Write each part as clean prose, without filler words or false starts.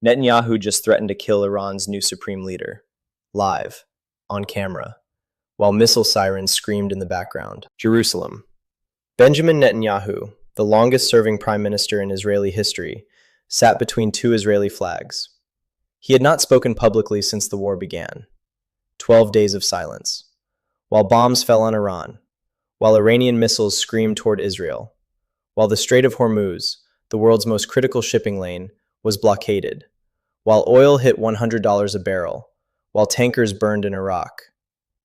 Netanyahu just threatened to kill Iran's new supreme leader, live, on camera, while missile sirens screamed in the background. Jerusalem. Benjamin Netanyahu, the longest-serving prime minister in Israeli history, sat between two Israeli flags. He had not spoken publicly since the war began. 12 days of silence. While bombs fell on Iran, while Iranian missiles screamed toward Israel, while the Strait of Hormuz, the world's most critical shipping lane, was blockaded, while oil hit $100 a barrel, while tankers burned in Iraq.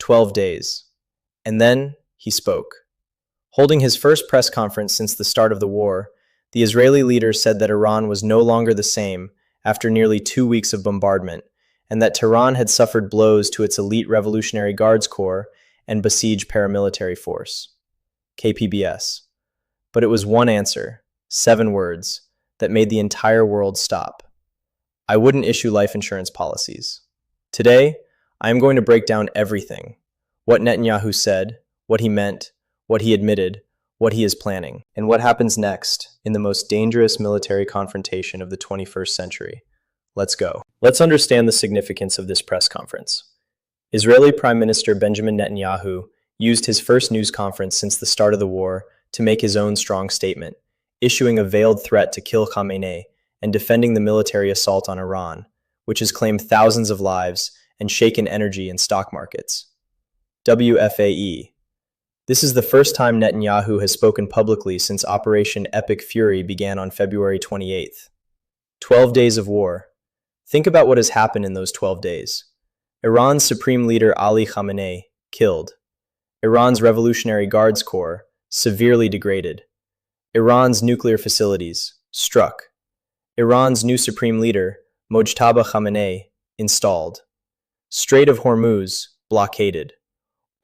12 days. And then he spoke. Holding his first press conference since the start of the war, the Israeli leader said that Iran was no longer the same after nearly 2 weeks of bombardment, and that Tehran had suffered blows to its elite Revolutionary Guards Corps and besieged paramilitary force. KPBS. But it was one answer, 7 words, that made the entire world stop. I wouldn't issue life insurance policies. Today, I am going to break down everything. What Netanyahu said, what he meant, what he admitted, what he is planning, and what happens next in the most dangerous military confrontation of the 21st century. Let's go. Let's understand the significance of this press conference. Israeli Prime Minister Benjamin Netanyahu used his first news conference since the start of the war to make his own strong statement, issuing a veiled threat to kill Khamenei and defending the military assault on Iran, which has claimed thousands of lives and shaken energy and stock markets. WFAE. This is the first time Netanyahu has spoken publicly since Operation Epic Fury began on February 28th. 12 days of war. Think about what has happened in those 12 days. Iran's supreme leader Ali Khamenei, killed. Iran's Revolutionary Guards Corps, severely degraded. Iran's nuclear facilities, struck. Iran's new supreme leader, Mojtaba Khamenei, installed. Strait of Hormuz, blockaded.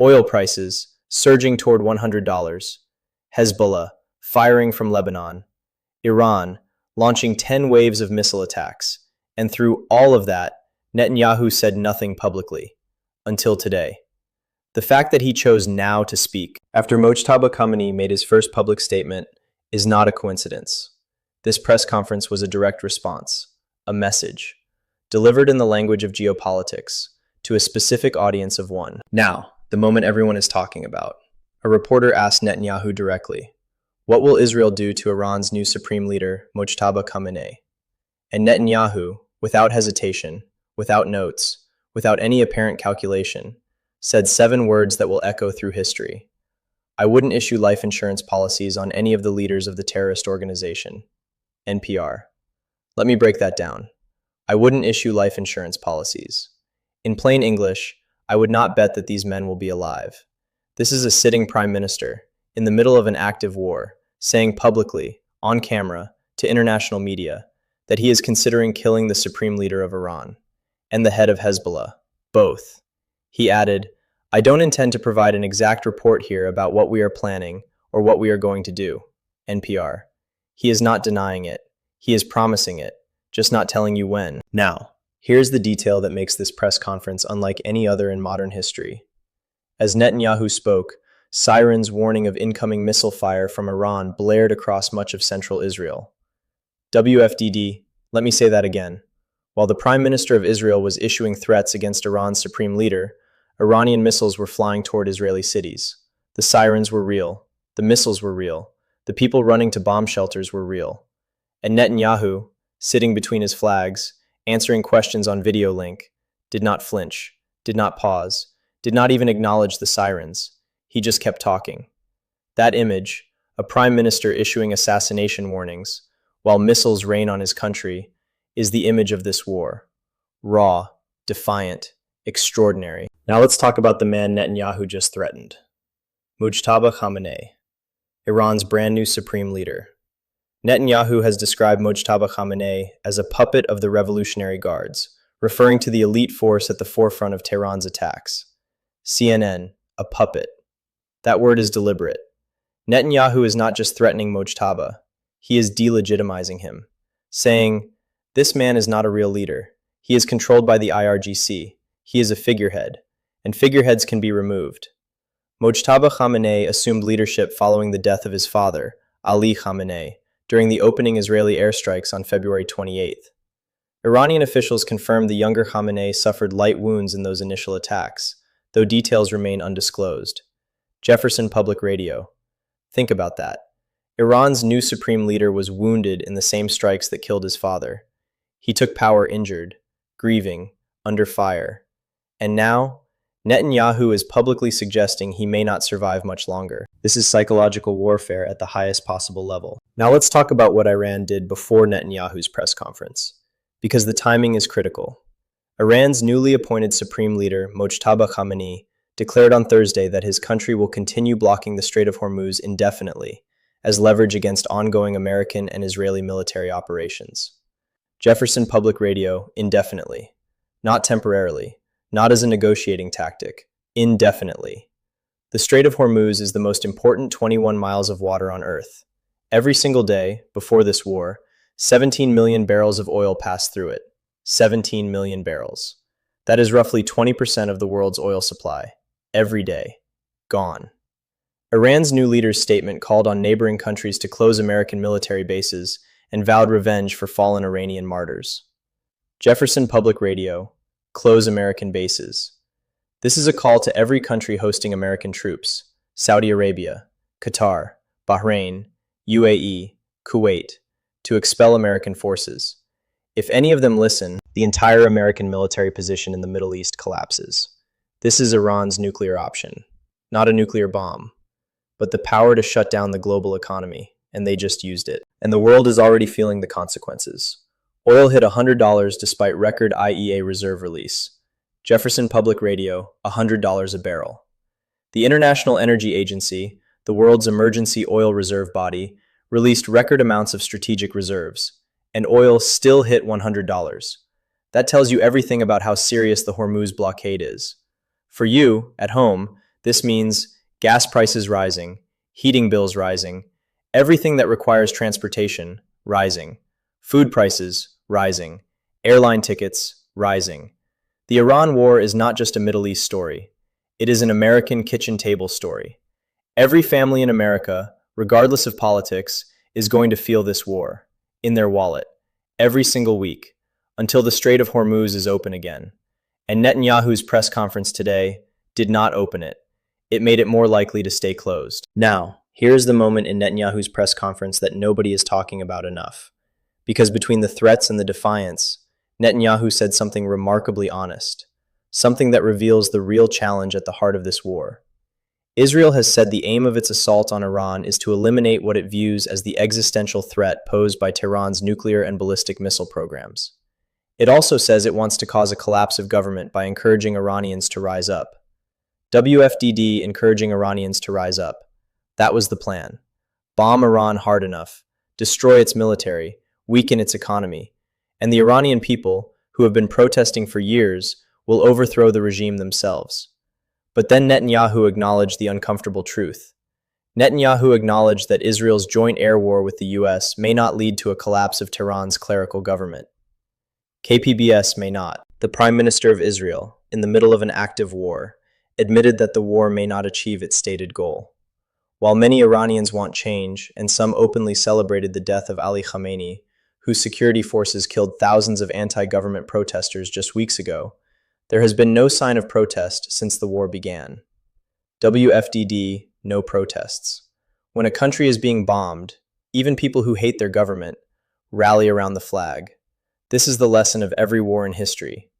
Oil prices, surging toward $100. Hezbollah, firing from Lebanon. Iran, launching 10 waves of missile attacks. And through all of that, Netanyahu said nothing publicly. Until today. The fact that he chose now to speak, after Mojtaba Khamenei made his first public statement, is not a coincidence. This press conference was a direct response, a message, delivered in the language of geopolitics, to a specific audience of one. Now, the moment everyone is talking about. A reporter asked Netanyahu directly, "What will Israel do to Iran's new supreme leader, Mojtaba Khamenei?" And Netanyahu, without hesitation, without notes, without any apparent calculation, said 7 words that will echo through history. I wouldn't issue life insurance policies on any of the leaders of the terrorist organization. NPR. Let me break that down. I wouldn't issue life insurance policies. In plain English, I would not bet that these men will be alive. This is a sitting prime minister, in the middle of an active war, saying publicly, on camera, to international media, that he is considering killing the supreme leader of Iran, and the head of Hezbollah, both. He added, I don't intend to provide an exact report here about what we are planning or what we are going to do. NPR. He is not denying it. He is promising it, just not telling you when. Now, here's the detail that makes this press conference unlike any other in modern history. As Netanyahu spoke, sirens warning of incoming missile fire from Iran blared across much of central Israel. WFDD, let me say that again. While the Prime Minister of Israel was issuing threats against Iran's supreme leader, Iranian missiles were flying toward Israeli cities. The sirens were real. The missiles were real. The people running to bomb shelters were real. And Netanyahu, sitting between his flags, answering questions on video link, did not flinch, did not pause, did not even acknowledge the sirens. He just kept talking. That image, a prime minister issuing assassination warnings, while missiles rain on his country, is the image of this war. Raw, defiant, extraordinary. Now let's talk about the man Netanyahu just threatened. Mojtaba Khamenei, Iran's brand new supreme leader. Netanyahu has described Mojtaba Khamenei as a puppet of the Revolutionary Guards, referring to the elite force at the forefront of Tehran's attacks. CNN, a puppet. That word is deliberate. Netanyahu is not just threatening Mojtaba, he is delegitimizing him, saying, this man is not a real leader. He is controlled by the IRGC. He is a figurehead, and figureheads can be removed. Mojtaba Khamenei assumed leadership following the death of his father, Ali Khamenei, during the opening Israeli airstrikes on February 28th. Iranian officials confirmed the younger Khamenei suffered light wounds in those initial attacks, though details remain undisclosed. Jefferson Public Radio. Think about that. Iran's new supreme leader was wounded in the same strikes that killed his father. He took power injured, grieving, under fire. And now, Netanyahu is publicly suggesting he may not survive much longer. This is psychological warfare at the highest possible level. Now let's talk about what Iran did before Netanyahu's press conference, because the timing is critical. Iran's newly appointed supreme leader, Mojtaba Khamenei, declared on Thursday that his country will continue blocking the Strait of Hormuz indefinitely as leverage against ongoing American and Israeli military operations. Jefferson Public Radio, indefinitely. Not temporarily. Not as a negotiating tactic. Indefinitely. The Strait of Hormuz is the most important 21 miles of water on Earth. Every single day, before this war, 17 million barrels of oil passed through it. 17 million barrels. That is roughly 20% of the world's oil supply. Every day. Gone. Iran's new leader's statement called on neighboring countries to close American military bases and vowed revenge for fallen Iranian martyrs. Jefferson Public Radio. Close American bases. This is a call to every country hosting American troops: Saudi Arabia, Qatar, Bahrain, UAE, Kuwait, to expel American forces. If any of them listen, the entire American military position in the Middle East collapses. This is Iran's nuclear option. Not a nuclear bomb, but the power to shut down the global economy, and they just used it. And the world is already feeling the consequences. Oil hit $100 despite record IEA reserve release. Jefferson Public Radio, $100 a barrel. The International Energy Agency, the world's emergency oil reserve body, released record amounts of strategic reserves, and oil still hit $100. That tells you everything about how serious the Hormuz blockade is. For you, at home, this means gas prices rising, heating bills rising, everything that requires transportation rising, food prices rising, airline tickets rising. The Iran war is not just a Middle East story. It is an American kitchen table story. Every family in America, regardless of politics, is going to feel this war, in their wallet, every single week, until the Strait of Hormuz is open again. And Netanyahu's press conference today did not open it. It made it more likely to stay closed. Now, here's the moment in Netanyahu's press conference that nobody is talking about enough. Because between the threats and the defiance, Netanyahu said something remarkably honest, something that reveals the real challenge at the heart of this war. Israel has said the aim of its assault on Iran is to eliminate what it views as the existential threat posed by Tehran's nuclear and ballistic missile programs. It also says it wants to cause a collapse of government by encouraging Iranians to rise up. WFDD encouraging Iranians to rise up. That was the plan. Bomb Iran hard enough, destroy its military, weaken its economy, and the Iranian people, who have been protesting for years, will overthrow the regime themselves. But then Netanyahu acknowledged the uncomfortable truth. Netanyahu acknowledged that Israel's joint air war with the US may not lead to a collapse of Tehran's clerical government. KPBS may not. The Prime Minister of Israel, in the middle of an active war, admitted that the war may not achieve its stated goal. While many Iranians want change, and some openly celebrated the death of Ali Khamenei, whose security forces killed thousands of anti-government protesters just weeks ago, there has been no sign of protest since the war began. WFDD, no protests. When a country is being bombed, even people who hate their government rally around the flag. This is the lesson of every war in history.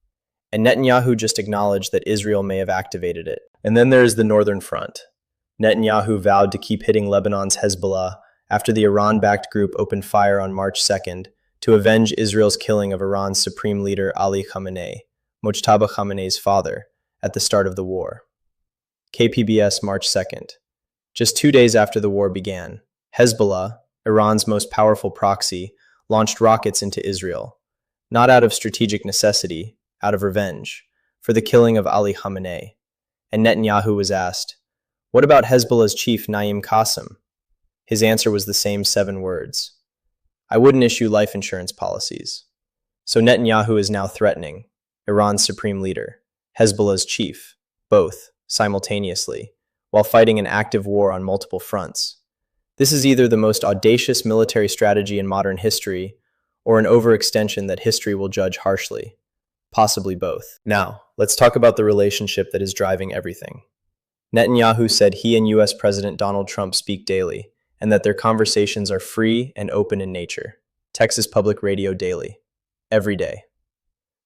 And Netanyahu just acknowledged that Israel may have activated it. And then there is the Northern Front. Netanyahu vowed to keep hitting Lebanon's Hezbollah after the Iran-backed group opened fire on March 2nd to avenge Israel's killing of Iran's supreme leader Ali Khamenei, Mojtaba Khamenei's father, at the start of the war. KPBS, March 2nd. Just 2 days after the war began, Hezbollah, Iran's most powerful proxy, launched rockets into Israel, not out of strategic necessity, out of revenge, for the killing of Ali Khamenei. And Netanyahu was asked, "What about Hezbollah's chief Naim Qassem?" His answer was the same 7 words. "I wouldn't issue life insurance policies." So Netanyahu is now threatening Iran's supreme leader, Hezbollah's chief, both, simultaneously, while fighting an active war on multiple fronts. This is either the most audacious military strategy in modern history, or an overextension that history will judge harshly? Possibly both. Now, let's talk about the relationship that is driving everything. Netanyahu said he and US President Donald Trump speak daily, and that their conversations are free and open in nature. Texas Public Radio daily. Every day.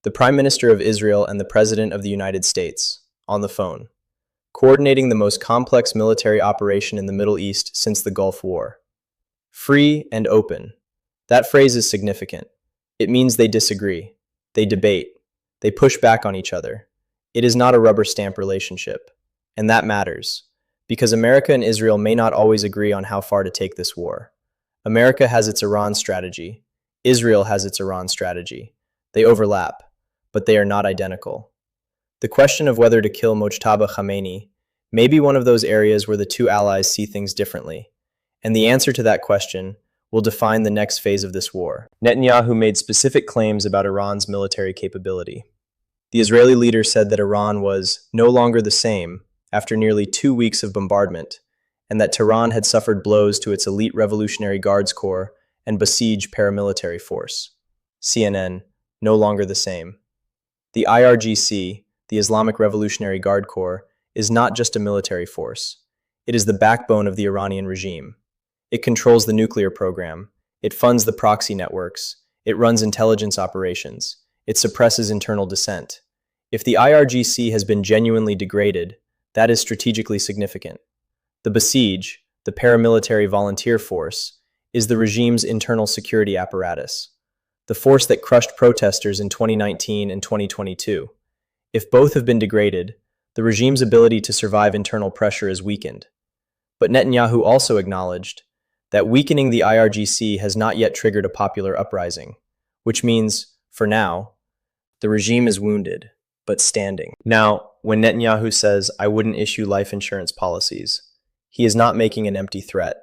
The Prime Minister of Israel and the President of the United States, on the phone, coordinating the most complex military operation in the Middle East since the Gulf War. Free and open. That phrase is significant. It means they disagree, they debate, they push back on each other. It is not a rubber stamp relationship. And that matters, because America and Israel may not always agree on how far to take this war. America has its Iran strategy. Israel has its Iran strategy. They overlap, but they are not identical. The question of whether to kill Mojtaba Khamenei may be one of those areas where the two allies see things differently, and the answer to that question will define the next phase of this war. Netanyahu made specific claims about Iran's military capability. The Israeli leader said that Iran was no longer the same after nearly 2 weeks of bombardment, and that Tehran had suffered blows to its elite Revolutionary Guards Corps and Basij paramilitary force. CNN, no longer the same. The IRGC, the Islamic Revolutionary Guard Corps, is not just a military force. It is the backbone of the Iranian regime. It controls the nuclear program. It funds the proxy networks. It runs intelligence operations. It suppresses internal dissent. If the IRGC has been genuinely degraded, that is strategically significant. The Basij, the paramilitary volunteer force, is the regime's internal security apparatus, the force that crushed protesters in 2019 and 2022. If both have been degraded, the regime's ability to survive internal pressure is weakened. But Netanyahu also acknowledged that weakening the IRGC has not yet triggered a popular uprising, which means, for now, the regime is wounded, but standing. Now, when Netanyahu says, "I wouldn't issue life insurance policies," he is not making an empty threat.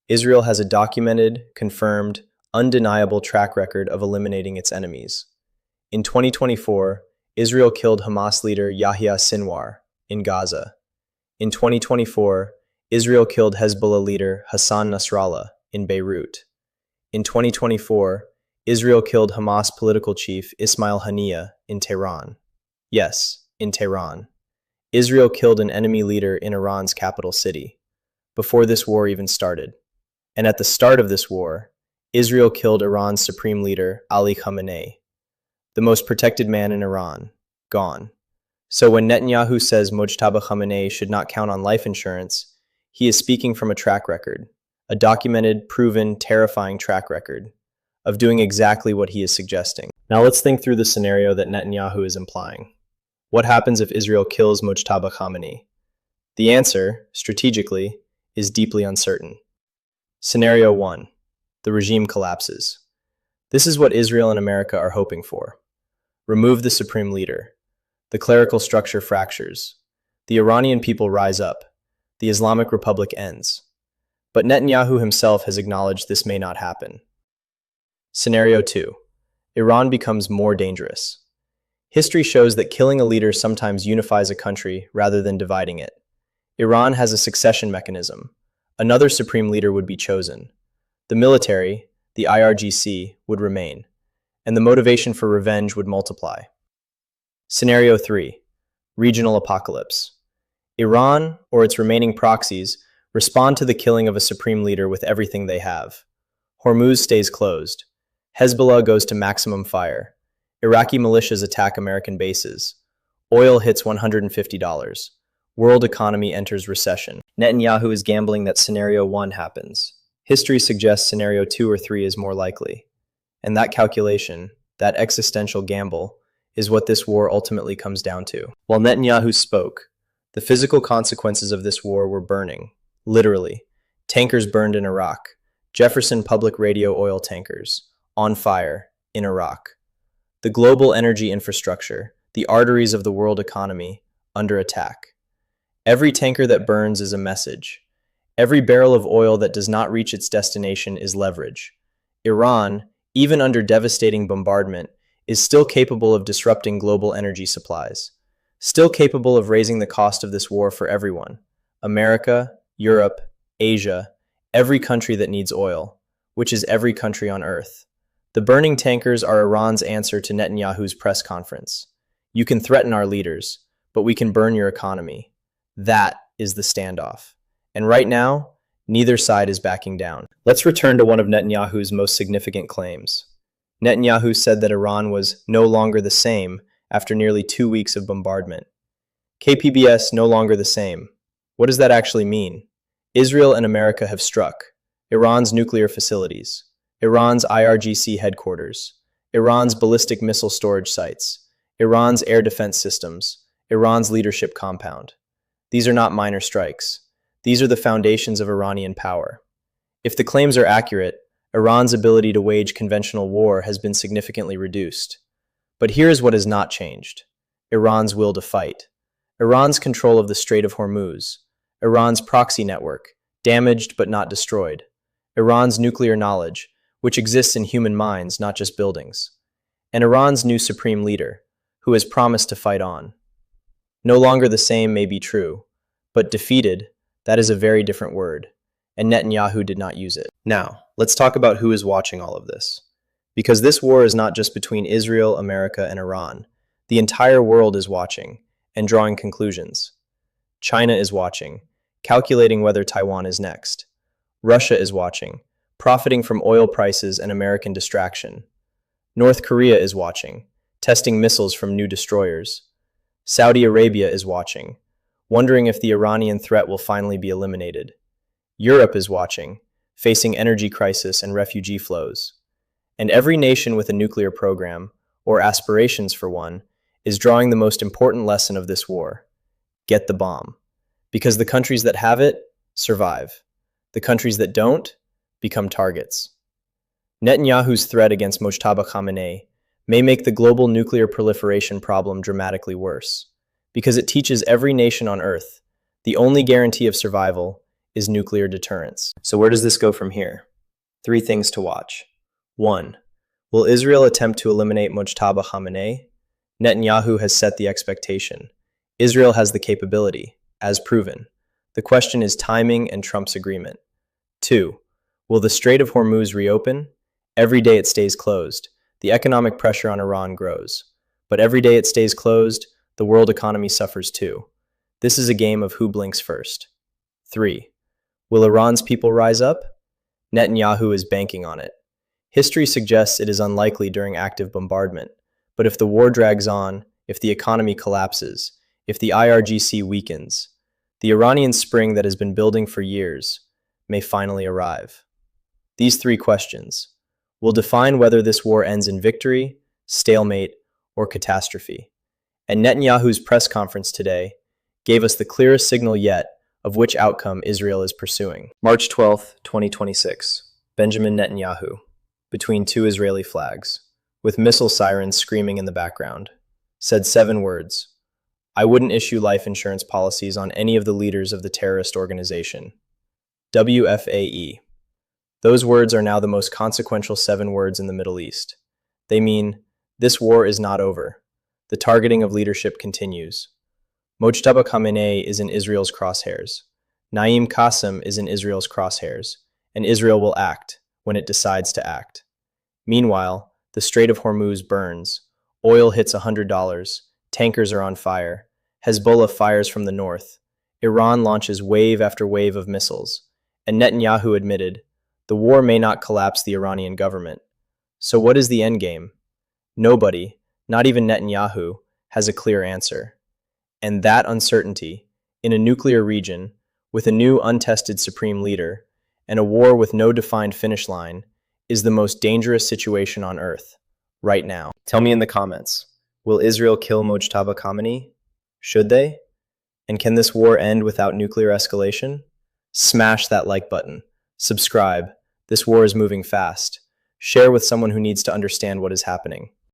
Israel has a documented, confirmed, undeniable track record of eliminating its enemies. In 2024, Israel killed Hamas leader Yahya Sinwar in Gaza. In 2024, Israel killed Hezbollah leader Hassan Nasrallah in Beirut. In 2024, Israel killed Hamas political chief Ismail Haniyeh in Tehran. Yes, in Tehran. Israel killed an enemy leader in Iran's capital city, before this war even started. And at the start of this war, Israel killed Iran's supreme leader, Ali Khamenei, the most protected man in Iran, gone. So when Netanyahu says Mojtaba Khamenei should not count on life insurance, he is speaking from a track record, a documented, proven, terrifying track record, of doing exactly what he is suggesting. Now let's think through the scenario that Netanyahu is implying. What happens if Israel kills Mojtaba Khamenei? The answer, strategically, is deeply uncertain. Scenario 1. The regime collapses. This is what Israel and America are hoping for. Remove the supreme leader. The clerical structure fractures. The Iranian people rise up. The Islamic Republic ends. But Netanyahu himself has acknowledged this may not happen. Scenario 2. Iran becomes more dangerous. History shows that killing a leader sometimes unifies a country rather than dividing it. Iran has a succession mechanism. Another supreme leader would be chosen. The military, the IRGC, would remain, and the motivation for revenge would multiply. Scenario 3. Regional apocalypse. Iran, or its remaining proxies, respond to the killing of a supreme leader with everything they have. Hormuz stays closed. Hezbollah goes to maximum fire. Iraqi militias attack American bases. Oil hits $150. World economy enters recession. Netanyahu is gambling that scenario 1 happens. History suggests scenario 2 or 3 is more likely. And that calculation, that existential gamble, is what this war ultimately comes down to. While Netanyahu spoke, the physical consequences of this war were burning. Literally. Tankers burned in Iraq. Jefferson Public Radio oil tankers. On fire. In Iraq. The global energy infrastructure, the arteries of the world economy, under attack. Every tanker that burns is a message. Every barrel of oil that does not reach its destination is leverage. Iran, even under devastating bombardment, is still capable of disrupting global energy supplies. Still capable of raising the cost of this war for everyone. America, Europe, Asia, every country that needs oil, which is every country on Earth. The burning tankers are Iran's answer to Netanyahu's press conference. You can threaten our leaders, but we can burn your economy. That is the standoff. And right now, neither side is backing down. Let's return to one of Netanyahu's most significant claims. Netanyahu said that Iran was no longer the same after nearly 2 weeks of bombardment. KPBS no longer the same. What does that actually mean? Israel and America have struck. Iran's nuclear facilities, Iran's IRGC headquarters, Iran's ballistic missile storage sites, Iran's air defense systems, Iran's leadership compound. These are not minor strikes. These are the foundations of Iranian power. If the claims are accurate, Iran's ability to wage conventional war has been significantly reduced. But here's what has not changed: Iran's will to fight. Iran's control of the Strait of Hormuz, Iran's proxy network, damaged but not destroyed, Iran's nuclear knowledge, which exists in human minds, not just buildings, and Iran's new supreme leader, who has promised to fight on. No longer the same may be true, but defeated, that is a very different word, and Netanyahu did not use it. Now, let's talk about who is watching all of this. Because this war is not just between Israel, America, and Iran. The entire world is watching and drawing conclusions. China is watching, calculating whether Taiwan is next. Russia is watching, profiting from oil prices and American distraction. North Korea is watching, testing missiles from new destroyers. Saudi Arabia is watching, wondering if the Iranian threat will finally be eliminated. Europe is watching, facing energy crisis and refugee flows. And every nation with a nuclear program, or aspirations for one, is drawing the most important lesson of this war: get the bomb. Because the countries that have it survive. The countries that don't become targets. Netanyahu's threat against Mojtaba Khamenei may make the global nuclear proliferation problem dramatically worse, because it teaches every nation on Earth the only guarantee of survival is nuclear deterrence. So where does this go from here? 3 things to watch. 1. Will Israel attempt to eliminate Mojtaba Khamenei? Netanyahu has set the expectation. Israel has the capability, as proven. The question is timing and Trump's agreement. 2. Will the Strait of Hormuz reopen? Every day it stays closed, the economic pressure on Iran grows. But every day it stays closed, the world economy suffers too. This is a game of who blinks first. 3. Will Iran's people rise up? Netanyahu is banking on it. History suggests it is unlikely during active bombardment, but if the war drags on, if the economy collapses, if the IRGC weakens, the Iranian spring that has been building for years may finally arrive. These 3 questions will define whether this war ends in victory, stalemate, or catastrophe. And Netanyahu's press conference today gave us the clearest signal yet of which outcome Israel is pursuing. March 12, 2026. Benjamin Netanyahu, between 2 Israeli flags, with missile sirens screaming in the background, said 7 words: "I wouldn't issue life insurance policies on any of the leaders of the terrorist organization." WFAE. Those words are now the most consequential 7 words in the Middle East. They mean, this war is not over. The targeting of leadership continues. Mojtaba Khamenei is in Israel's crosshairs. Naim Qassem is in Israel's crosshairs, and Israel will act when it decides to act. Meanwhile, the Strait of Hormuz burns. Oil hits $100. Tankers are on fire. Hezbollah fires from the north. Iran launches wave after wave of missiles. And Netanyahu admitted, the war may not collapse the Iranian government. So what is the endgame? Nobody, not even Netanyahu, has a clear answer. And that uncertainty, in a nuclear region, with a new untested supreme leader, and a war with no defined finish line, is the most dangerous situation on Earth, right now. Tell me in the comments, will Israel kill Mojtaba Khamenei? Should they? And can this war end without nuclear escalation? Smash that like button. Subscribe. This war is moving fast. Share with someone who needs to understand what is happening.